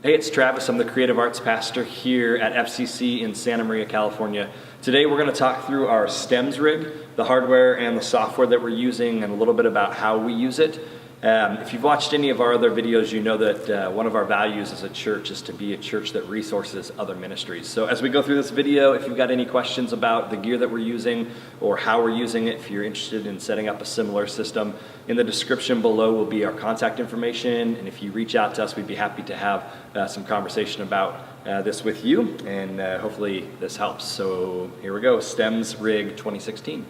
Hey, it's Travis. I'm the Creative Arts Pastor here at FCC in Santa Maria, California. Today we're going to talk through our stems rig, the hardware and the software that we're using, and a little bit about how we use it. If you've watched any of our other videos, you know that one of our values as a church is to be a church that resources other ministries. So as we go through this video, if you've got any questions about the gear that we're using or how we're using it, if you're interested in setting up a similar system, in the description below will be our contact information, and if you reach out to us, we'd be happy to have some conversation about this with you, and hopefully this helps. So here we go, Stems Rig 2016.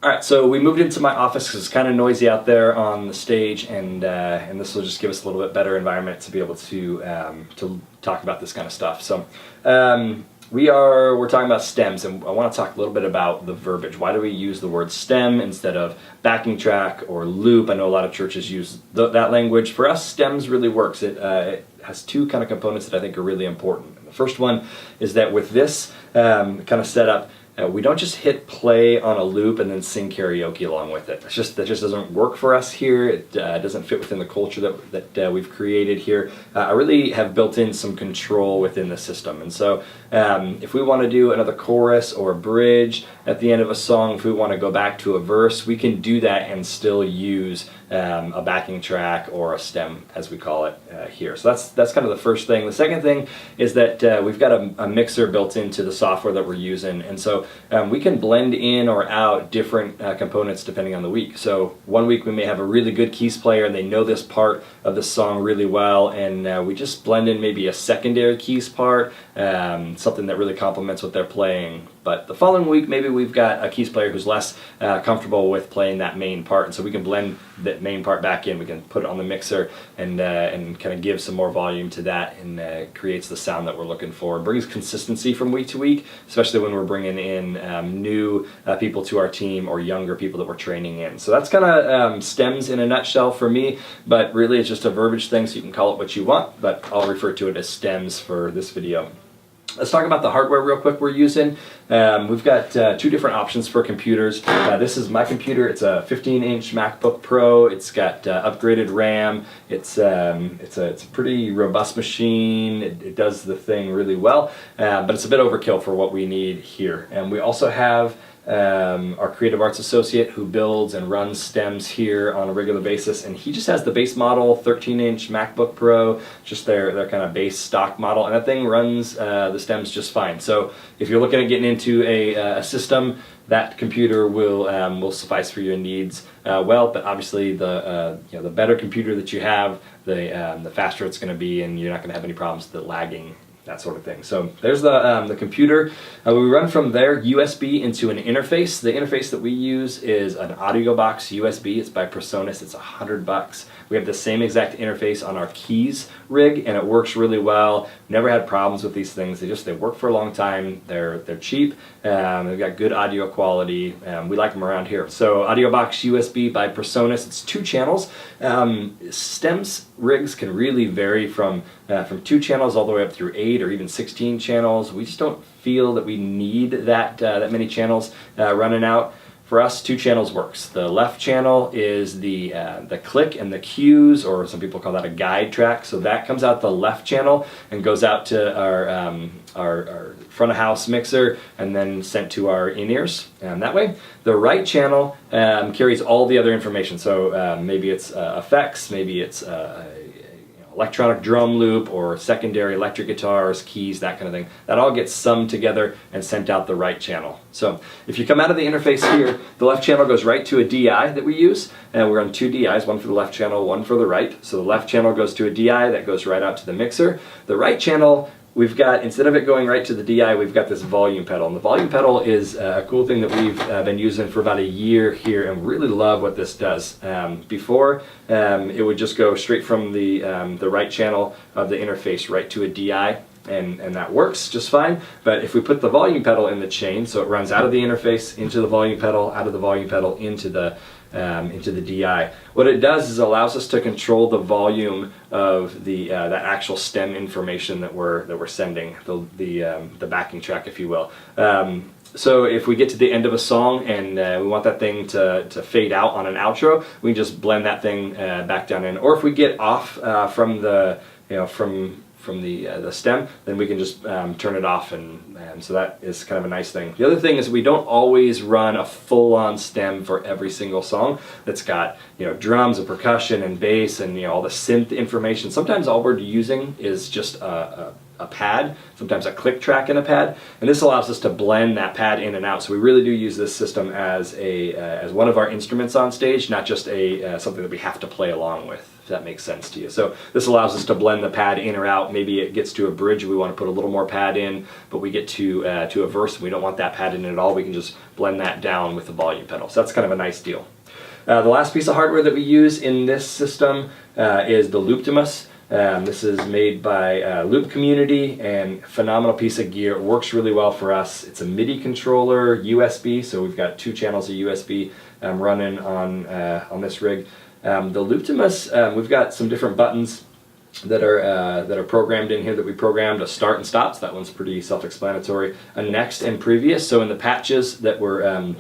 All right, so we moved into my office because it's kind of noisy out there on the stage, and this will just give us a little bit better environment to be able to talk about this kind of stuff. So we're talking about stems, and I want to talk a little bit about the verbiage. Why do we use the word stem instead of backing track or loop? I know a lot of churches use that language. For us, stems really works. It has two kind of components that I think are really important. The first one is that with this kind of setup, we don't just hit play on a loop and then sing karaoke along with it. That just doesn't work for us here. It doesn't fit within the culture that we've created here. I really have built in some control within the system. And so if we want to do another chorus or a bridge at the end of a song, if we want to go back to a verse, we can do that and still use a backing track or a stem, as we call it here. So that's kind of the first thing. The second thing is that we've got a mixer built into the software that we're using, and so we can blend in or out different components depending on the week. So one week we may have a really good keys player and they know this part of the song really well, and we just blend in maybe a secondary keys part, something that really complements what they're playing. But the following week, maybe we've got a keys player who's less comfortable with playing that main part, and so we can blend that main part back in. We can put it on the mixer and kind of give some more volume to that, and creates the sound that we're looking for. It brings consistency from week to week, especially when we're bringing in new people to our team or younger people that we're training in. So that's kind of stems in a nutshell for me, but really it's just a verbiage thing, so you can call it what you want, but I'll refer to it as stems for this video. Let's talk about the hardware real quick we're using. We've got two different options for computers. This is my computer. It's a 15-inch MacBook Pro. It's got upgraded RAM. It's a pretty robust machine. It does the thing really well, but it's a bit overkill for what we need here. And we also have our creative arts associate who builds and runs stems here on a regular basis, and he just has the base model 13-inch MacBook Pro, just their kind of base stock model, and that thing runs the stems just fine. So if you're looking at getting into a system, that computer will suffice for your needs well. But obviously the better computer that you have, the faster it's going to be, and you're not going to have any problems with the lagging, that sort of thing. So there's the computer. We run from there USB into an interface. The interface that we use is an audio box USB. It's by Presonus. It's $100. We have the same exact interface on our keys rig, and it works really well. Never had problems with these things. They work for a long time. They're cheap. They've got good audio quality. We like them around here. So audio box USB by Presonus. It's 2 channels. Stems rigs can really vary from 2 channels all the way up through 8 or even 16 channels. We just don't feel that we need that many channels running out. For us, 2 channels works. The left channel is the click and the cues, or some people call that a guide track. So that comes out the left channel and goes out to our front of house mixer and then sent to our in-ears that way. The right channel carries all the other information. So maybe it's effects, maybe it's electronic drum loop or secondary electric guitars, keys, that kind of thing. That all gets summed together and sent out the right channel. So if you come out of the interface here, the left channel goes right to a DI that we use, and we're on 2 DIs, one for the left channel, one for the right. So the left channel goes to a DI that goes right out to the mixer. The right channel, we've got, instead of it going right to the DI, we've got this volume pedal. And the volume pedal is a cool thing that we've been using for about a year here, and really love what this does. Before, it would just go straight from the right channel of the interface right to a DI, and that works just fine. But if we put the volume pedal in the chain, so it runs out of the interface into the volume pedal, out of the volume pedal into the DI. What it does is allows us to control the volume of that actual stem information that we're sending, the backing track, if you will. So if we get to the end of a song and we want that thing to fade out on an outro, we can just blend that thing back down in. Or if we get off from the from the stem, then we can just turn it off, and so that is kind of a nice thing. The other thing is we don't always run a full-on stem for every single song that's got drums and percussion and bass and all the synth information. Sometimes all we're using is just a pad, sometimes a click track in a pad, and this allows us to blend that pad in and out. So we really do use this system as one of our instruments on stage, not just something that we have to play along with, if that makes sense to you. So this allows us to blend the pad in or out. Maybe it gets to a bridge, we want to put a little more pad in, but we get to a verse and we don't want that pad in at all. We can just blend that down with the volume pedal. So that's kind of a nice deal. The last piece of hardware that we use in this system is the Looptimus. This is made by Loop Community, and phenomenal piece of gear. It works really well for us. It's a MIDI controller, USB, so we've got 2 channels of USB running on this rig. The Looptimus, we've got some different buttons that are programmed in here that we programmed. A start and stop, so that one's pretty self-explanatory. A next and previous, so in the patches that we're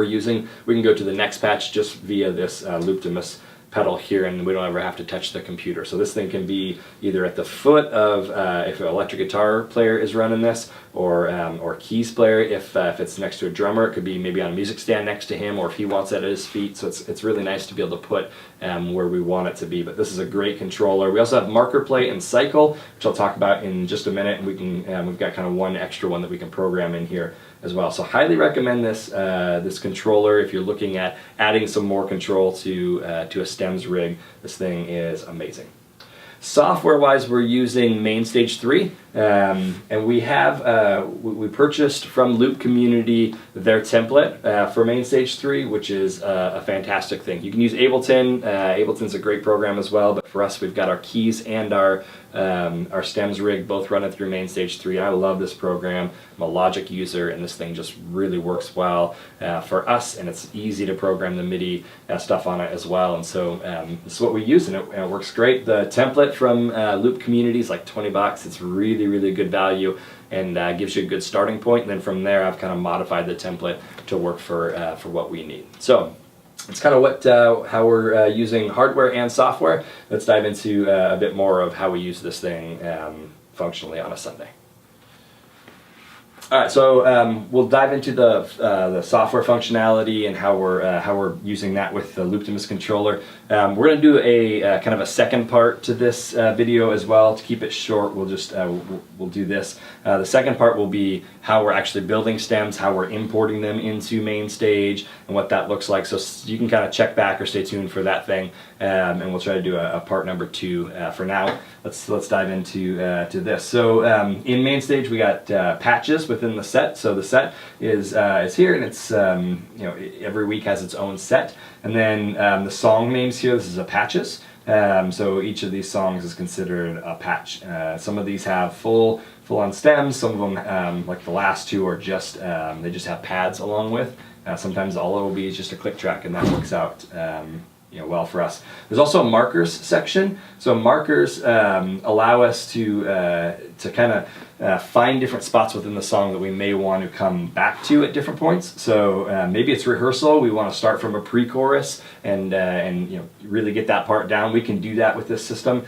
using, we can go to the next patch just via this Looptimus pedal here, and we don't ever have to touch the computer. So this thing can be either at the foot of if an electric guitar player is running this, or keys player if it's next to a drummer. It could be maybe on a music stand next to him, or if he wants it at his feet. So it's really nice to be able to put where we want it to be. But this is a great controller. We also have marker play and cycle, which I'll talk about in just a minute, and we've got kind of one extra one that we can program in here as well. So highly recommend this this controller if you're looking at adding some more control to a stems rig. This thing is amazing. Software-wise, we're using MainStage 3, and we purchased from Loop Community their template for MainStage 3, which is a fantastic thing. You can use Ableton. Ableton's a great program as well, but for us, we've got our keys and our stems rig both running through MainStage 3. I love this program. I'm a Logic user, and this thing just really works well for us, and it's easy to program the MIDI stuff on it as well. And so this is what we use, and it works great. The template from Loop Community is like 20 bucks. It's really, really good value, and gives you a good starting point. And then from there, I've kind of modified the template to work for what we need. So it's kind of how we're using hardware and software. Let's dive into a bit more of how we use this thing functionally on a Sunday. All right, so we'll dive into the software functionality and how we're using that with the Looptimus controller. We're going to do a kind of a second part to this video as well. To keep it short, we'll just we'll do this. The second part will be how we're actually building stems, how we're importing them into MainStage, and what that looks like. So you can kind of check back or stay tuned for that thing, and we'll try to do a part number 2 for now. Let's dive into to this. So in MainStage, we got patches within the set. So the set is here, and it's every week has its own set. And then the song names here, this is a patches. So each of these songs is considered a patch. Some of these have full-on stems. Some of them, like the last 2, are just they just have pads along with. Sometimes all it will be is just a click track, and that works out well for us. There's also a markers section. So markers allow us to kind of find different spots within the song that we may want to come back to at different points. So maybe it's rehearsal. We want to start from a pre-chorus and really get that part down. We can do that with this system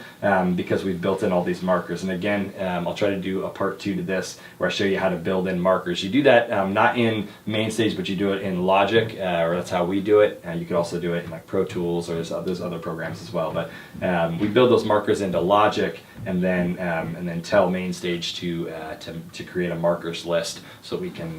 because we've built in all these markers. And again, I'll try to do a part 2 to this where I show you how to build in markers. You do that not in MainStage, but you do it in Logic, or that's how we do it. You could also do it in like Pro Tools, or there's other programs as well. But we build those markers into Logic, and then tell MainStage to create a markers list, so we can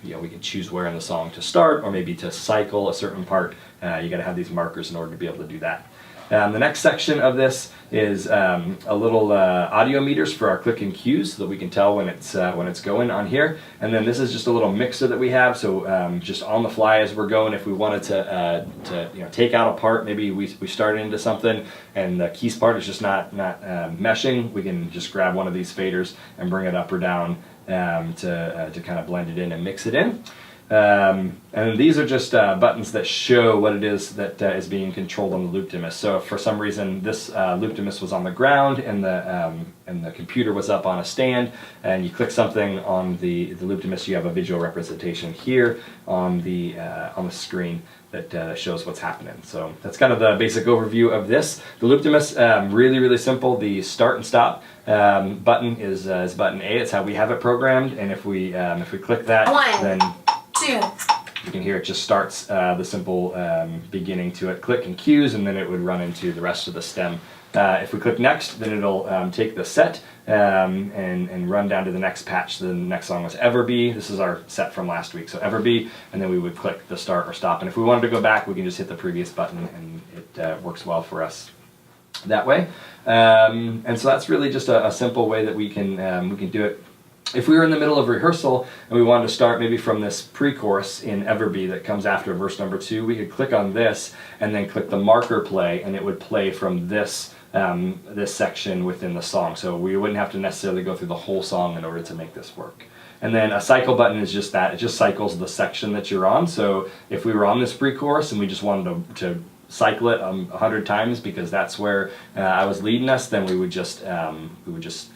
we can choose where in the song to start, or maybe to cycle a certain part. You got to have these markers in order to be able to do that. The next section of this is a little audio meters for our click and cues, so that we can tell when it's going on here. And then this is just a little mixer that we have, so just on the fly as we're going, if we wanted to take out a part, maybe we started into something and the keys part is just not meshing, we can just grab one of these faders and bring it up or down to kind of blend it in and mix it in. And these are just buttons that show what it is that is being controlled on the loop dim So if for some reason this loop dim was on the ground and the computer was up on a stand, and you click something on the loop dim you have a visual representation here on the screen that shows what's happening. So that's kind of the basic overview of this. The loop dim really simple. The start and stop button is button A. It's how we have it programmed, and if we click that, then 2. You can hear it just starts the simple beginning to it. Click and cues, and then it would run into the rest of the stem. If we click next, then it'll take the set and run down to the next patch. The next song was Ever Be. This is our set from last week, so Ever Be, and then we would click the start or stop. And if we wanted to go back, we can just hit the previous button, and it works well for us that way. And so that's really just a simple way that we can do it. If we were in the middle of rehearsal and we wanted to start maybe from this pre-chorus in Everbee that comes after verse number 2, we could click on this and then click the marker play, and it would play from this this section within the song. So we wouldn't have to necessarily go through the whole song in order to make this work. And then a cycle button is just that. It just cycles the section that you're on. So if we were on this pre-chorus and we just wanted to cycle it 100 times because that's where I was leading us, then we would just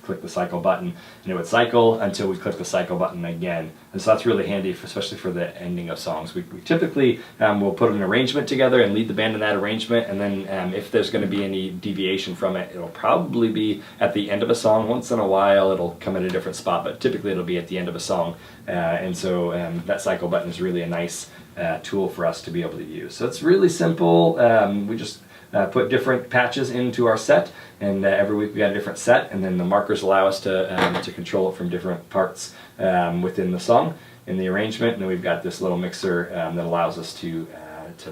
click the cycle button, and it would cycle until we click the cycle button again. And so that's really handy, especially for the ending of songs. We typically will put an arrangement together and lead the band in that arrangement, and then if there's going to be any deviation from it, it'll probably be at the end of a song. Once in a while it'll come at a different spot, but typically it'll be at the end of a song. And so that cycle button is really a nice tool for us to be able to use. So it's really simple. We just put different patches into our set, and every week we got a different set, and then the markers allow us to control it from different parts within the song in the arrangement. And then we've got this little mixer that allows us to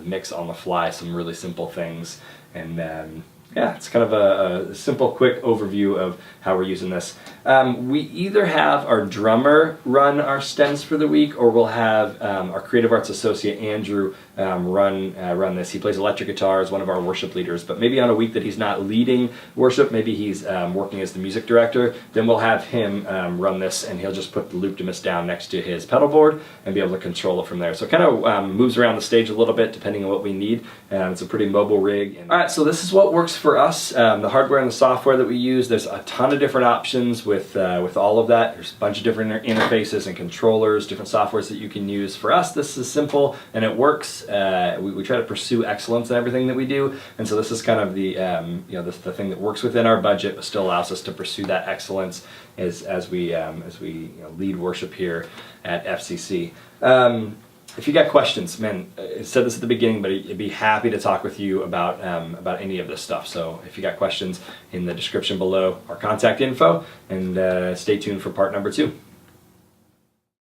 mix on the fly some really simple things. And yeah, it's kind of a simple, quick overview of how we're using this. We either have our drummer run our stems for the week, or we'll have our creative arts associate Andrew run this. He plays electric guitar as one of our worship leaders, but maybe on a week that he's not leading worship, maybe he's working as the music director, then we'll have him run this, and he'll just put the loop dimus down next to his pedal board and be able to control it from there. So it kind of moves around the stage a little bit depending on what we need. It's a pretty mobile rig. All right, so this is what works for us. The hardware and the software that we use, there's a ton of different options with all of that. There's a bunch of different interfaces and controllers, different softwares that you can use. For us, this is simple and it works. We try to pursue excellence in everything that we do, and so this is kind of the the thing that works within our budget, but still allows us to pursue that excellence as we lead worship here at FCC. If you got questions, man, I said this at the beginning, but I'd be happy to talk with you about any of this stuff. So if you got questions, in the description below, our contact info, and stay tuned for part number 2.